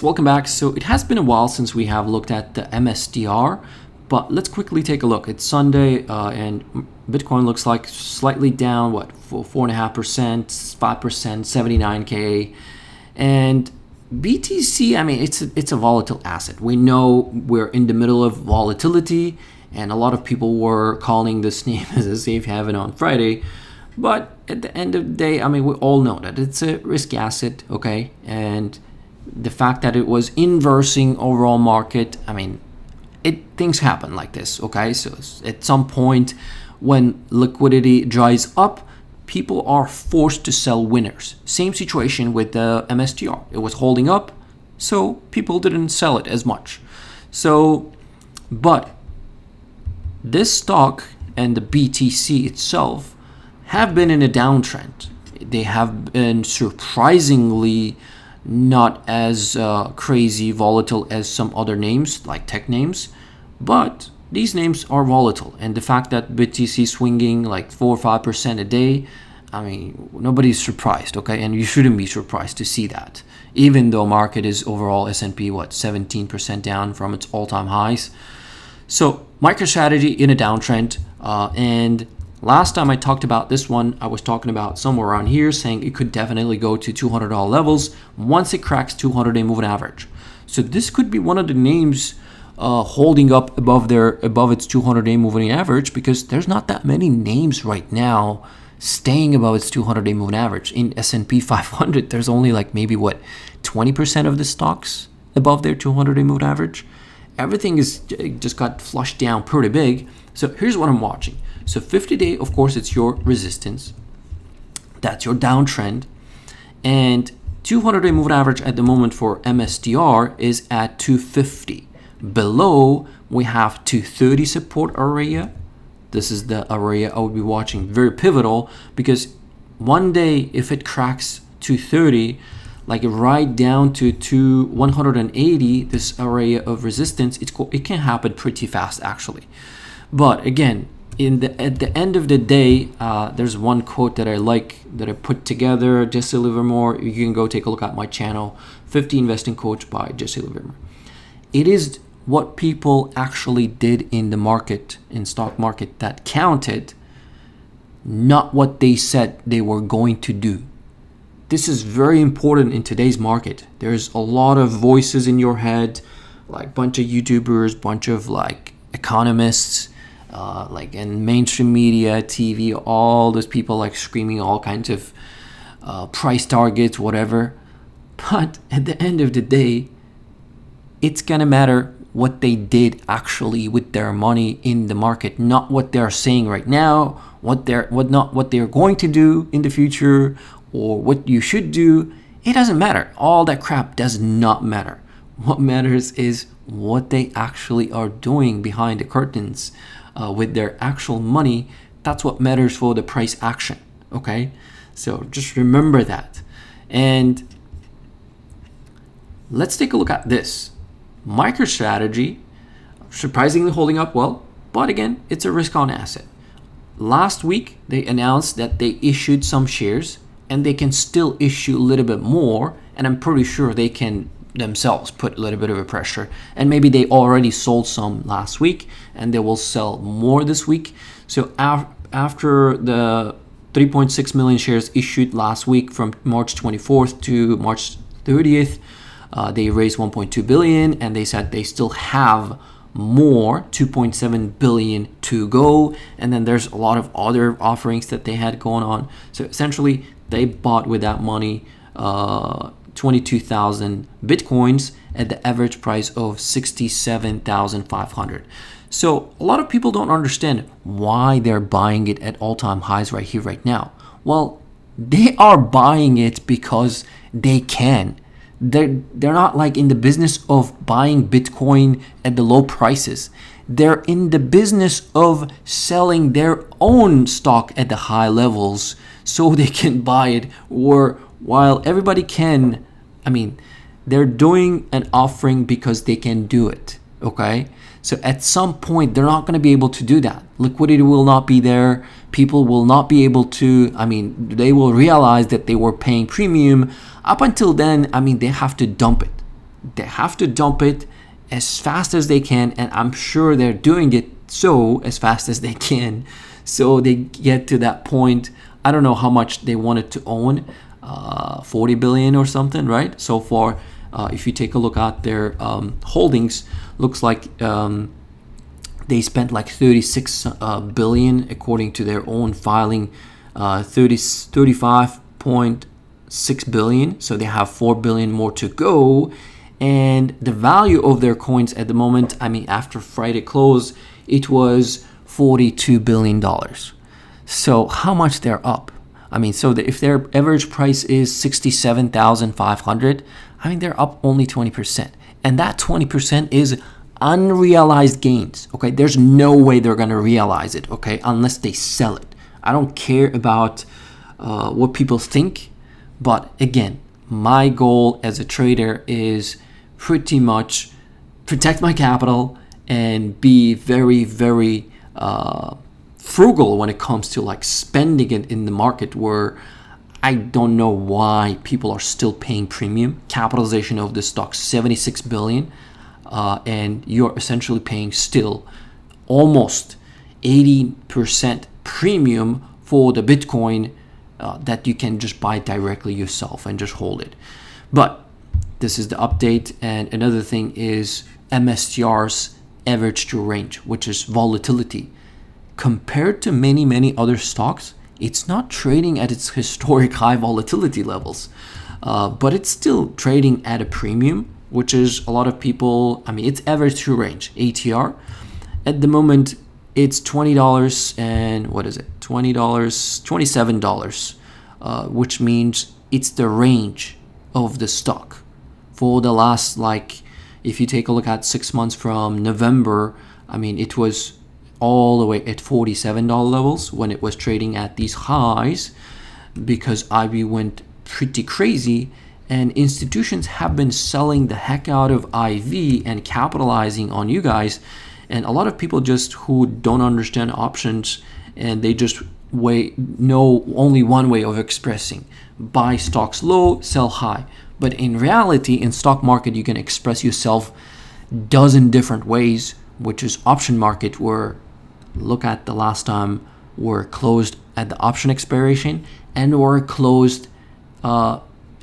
Welcome back. So it has been a while since we have looked at the MSTR, but let's quickly take a look. It's Sunday and Bitcoin looks like slightly down, 4.5%, 5%, 79K. And BTC, I mean, it's a volatile asset. We know we're in the middle of volatility, and a lot of people were calling this name as a safe haven on Friday. But at the end of the day, I mean, we all know that it's a risky asset, okay? And the fact that it was inversing overall market, I mean, things happen like this, okay? So at some point when liquidity dries up, people are forced to sell winners. Same situation with the MSTR. It was holding up, so people didn't sell it as much. So, but this stock and the BTC itself have been in a downtrend. They have been surprisingly not as crazy volatile as some other names like tech names, but these names are volatile. And the fact that BTC swinging like 4 or 5% a day, I mean, nobody's surprised, okay? And you shouldn't be surprised to see that, even though market is overall S&P 17% down from its all-time highs. So MicroStrategy in a downtrend, and last time I talked about this one, I was talking about somewhere around here, saying it could definitely go to $200 levels once it cracks 200-day moving average. So this could be one of the names holding up above its 200-day moving average, because there's not that many names right now staying above its 200-day moving average. In S&P 500, there's only like maybe 20% of the stocks above their 200-day moving average. Everything is just got flushed down pretty big. So here's what I'm watching. So 50-day, of course, it's your resistance. That's your downtrend. And 200-day moving average at the moment for MSTR is at 250. Below, we have 230 support area. This is the area I would be watching. Very pivotal, because one day if it cracks 230, like right down to 180, this area of resistance, it can happen pretty fast actually. But again, at the end of the day, there's one quote that I like that I put together, Jesse Livermore. You can go take a look at my channel, 50 Investing Coach by Jesse Livermore. It is what people actually did in the market, in stock market, that counted, not what they said they were going to do. This is very important in today's market. There's a lot of voices in your head, like bunch of YouTubers, bunch of like economists, like in mainstream media, TV, all those people like screaming all kinds of price targets, whatever. But at the end of the day, it's gonna matter what they did actually with their money in the market, not what they're saying right now, what they're going to do in the future, or what you should do. It doesn't matter. All that crap does not matter. What matters is what they actually are doing behind the curtains with their actual money. That's what matters for the price action, okay? So just remember that. And let's take a look at this. MicroStrategy, surprisingly holding up well, but again, it's a risk-on asset. Last week, they announced that they issued some shares, and they can still issue a little bit more, and I'm pretty sure they can themselves put a little bit of a pressure, and maybe they already sold some last week and they will sell more this week. So after the 3.6 million shares issued last week from March 24th to March 30th, they raised 1.2 billion, and they said they still have more, 2.7 billion to go. And then there's a lot of other offerings that they had going on. So essentially they bought with that money 22,000 Bitcoins at the average price of 67,500. So a lot of people don't understand why they're buying it at all-time highs right here, right now. Well, they are buying it because they can. They're not like in the business of buying Bitcoin at the low prices. They're in the business of selling their own stock at the high levels so they can buy it. Or while everybody can, I mean, they're doing an offering because they can do it, okay? So at some point, they're not going to be able to do that. Liquidity will not be there. People will not be able to, they will realize that they were paying premium. Up until then, they have to dump it. they have to dump it as fast as they can, and I'm sure they're doing it so as fast as they can, so they get to that point. I don't know how much they wanted to own, 40 billion or something, right? So far, if you take a look at their holdings, looks like they spent like 36 billion according to their own filing, 35.6 billion. So they have 4 billion more to go. And the value of their coins at the moment, I mean, after Friday close, it was $42 billion. So how much they're up? I mean, so if their average price is 67,500, I mean, they're up only 20%. And that 20% is unrealized gains. Okay, there's no way they're going to realize it, okay, unless they sell it. I don't care about what people think, but again, my goal as a trader is pretty much protect my capital and be very, very frugal when it comes to like spending it in the market, where I don't know why people are still paying premium. Capitalization of the stock 76 billion, and you're essentially paying still almost 80% premium for the Bitcoin that you can just buy directly yourself and just hold it. But this is the update. And another thing is MSTR's average true range, which is volatility. Compared to many other stocks, it's not trading at its historic high volatility levels, but it's still trading at a premium, which is a lot of people, I mean, its average true range, ATR, at the moment, it's $20 and what is it? $27, which means it's the range of the stock for the last, like, if you take a look at 6 months from November, I mean, it was all the way at $47 levels when it was trading at these highs, because IB went pretty crazy and institutions have been selling the heck out of IV and capitalizing on you guys. And a lot of people just who don't understand options, and they just know only one way of expressing: buy stocks low, sell high. But in reality, in stock market, you can express yourself dozen different ways, which is option market, where look at the last time we're closed at the option expiration and we're closed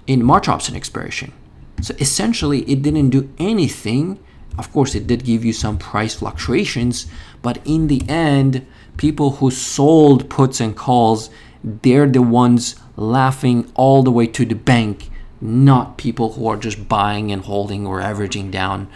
in March option expiration. So essentially, it didn't do anything. Of course, it did give you some price fluctuations, but in the end, people who sold puts and calls, they're the ones laughing all the way to the bank, not people who are just buying and holding or averaging down.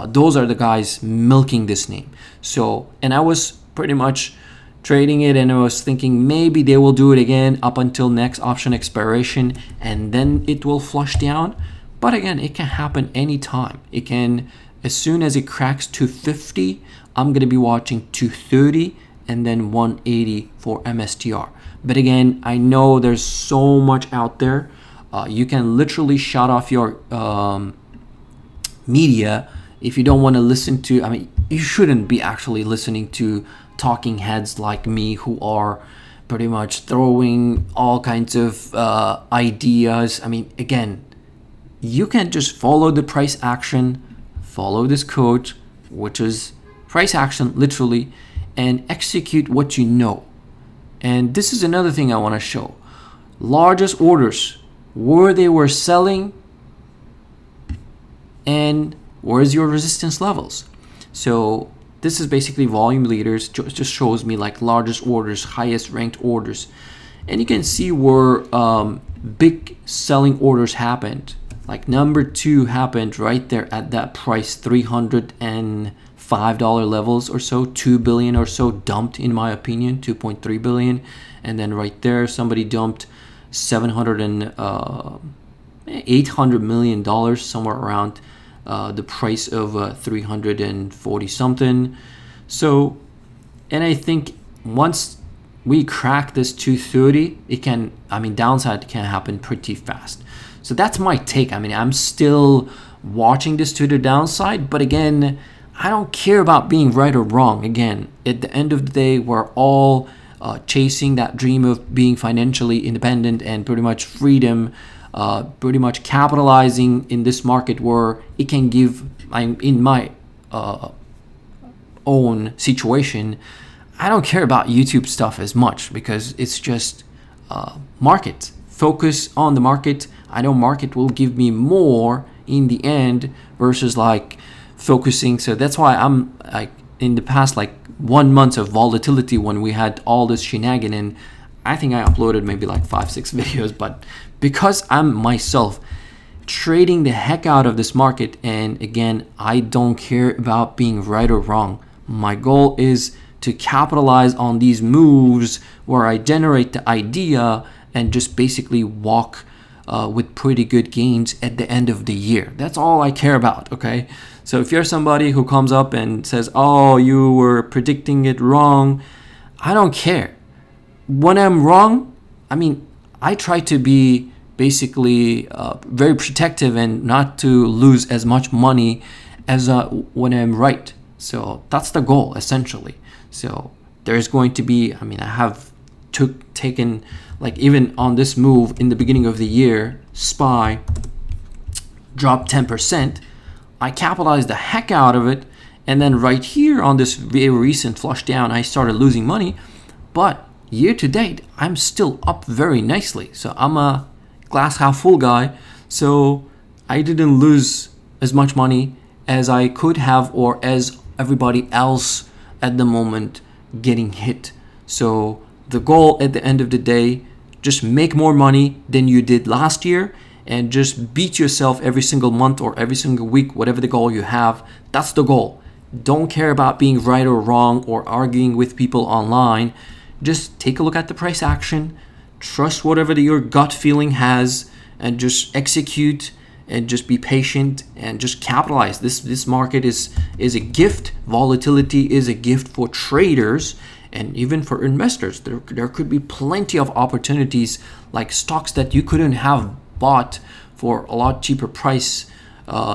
Those are the guys milking this name. So, and I was pretty much trading it, and I was thinking maybe they will do it again up until next option expiration, and then it will flush down. But again, it can happen anytime. It can, as soon as it cracks 250, I'm going to be watching 230 and then 180 for MSTR. But again, I know there's so much out there. You can literally shut off your media if you don't want to listen to, I mean, you shouldn't be actually listening to talking heads like me who are pretty much throwing all kinds of ideas. I mean, again, you can just follow the price action, follow this code, which is price action literally, and execute what you know. And this is another thing I want to show. Largest orders, where they were selling, and where's your resistance levels. So this is basically volume leaders, just shows me like largest orders, highest ranked orders. And you can see where big selling orders happened. Like number 2 happened right there at that price, $305 levels or so. 2 billion or so dumped, in my opinion, 2.3 billion. And then right there, somebody dumped $800 million, somewhere around the price of 340 something. So, and I think once we crack this 230, it can, I mean, downside can happen pretty fast. So that's my take. I mean, I'm still watching this to the downside, but again, I don't care about being right or wrong. Again, at the end of the day, we're all chasing that dream of being financially independent and pretty much freedom. pretty much capitalizing in this market where it can give, I'm in my own situation, I don't care about YouTube stuff as much because it's just market. Focus on the market. I know market will give me more in the end versus like focusing. So that's why I'm like in the past like 1 month of volatility when we had all this shenanigan, and I think I uploaded maybe like 5-6 videos, but because I'm myself trading the heck out of this market, and again, I don't care about being right or wrong. My goal is to capitalize on these moves where I generate the idea and just basically walk with pretty good gains at the end of the year. That's all I care about, okay? So if you're somebody who comes up and says, oh, you were predicting it wrong, I don't care. When I'm wrong, I mean, I try to be basically very protective and not to lose as much money as when I'm right. So that's the goal, essentially. So there's going to be, I mean, I have taken, like even on this move in the beginning of the year, SPY dropped 10%. I capitalized the heck out of it. And then right here on this very recent flush down, I started losing money. But year to date, I'm still up very nicely. So I'm a glass half full guy. So I didn't lose as much money as I could have, or as everybody else at the moment getting hit. So the goal at the end of the day, just make more money than you did last year and just beat yourself every single month or every single week, whatever the goal you have. That's the goal. Don't care about being right or wrong or arguing with people online. Just take a look at the price action, trust whatever your gut feeling has, and just execute and just be patient and just capitalize. This market is a gift. Volatility is a gift for traders and even for investors. There could be plenty of opportunities, like stocks that you couldn't have bought for a lot cheaper price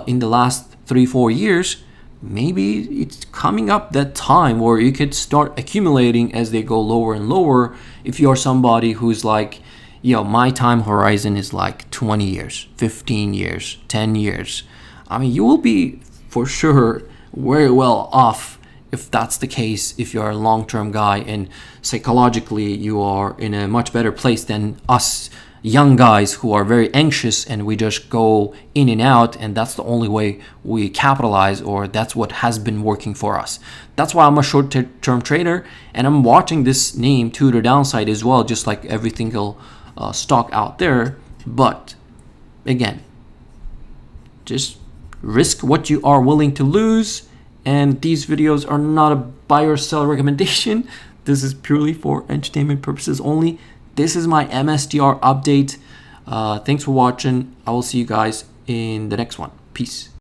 in the last 3-4 years. Maybe it's coming up that time where you could start accumulating as they go lower and lower. If you're somebody who's like, yo, my time horizon is like 20 years, 15 years, 10 years. I mean, you will be for sure very well off if that's the case, if you're a long-term guy and psychologically you are in a much better place than us young guys who are very anxious and we just go in and out, and that's the only way we capitalize, or that's what has been working for us. That's why I'm a short-term trader, and I'm watching this name to the downside as well, just like every single stock out there. But again, just risk what you are willing to lose, and these videos are not a buy or sell recommendation. This is purely for entertainment purposes only. This is my MSTR update. Thanks for watching. I will see you guys in the next one. Peace.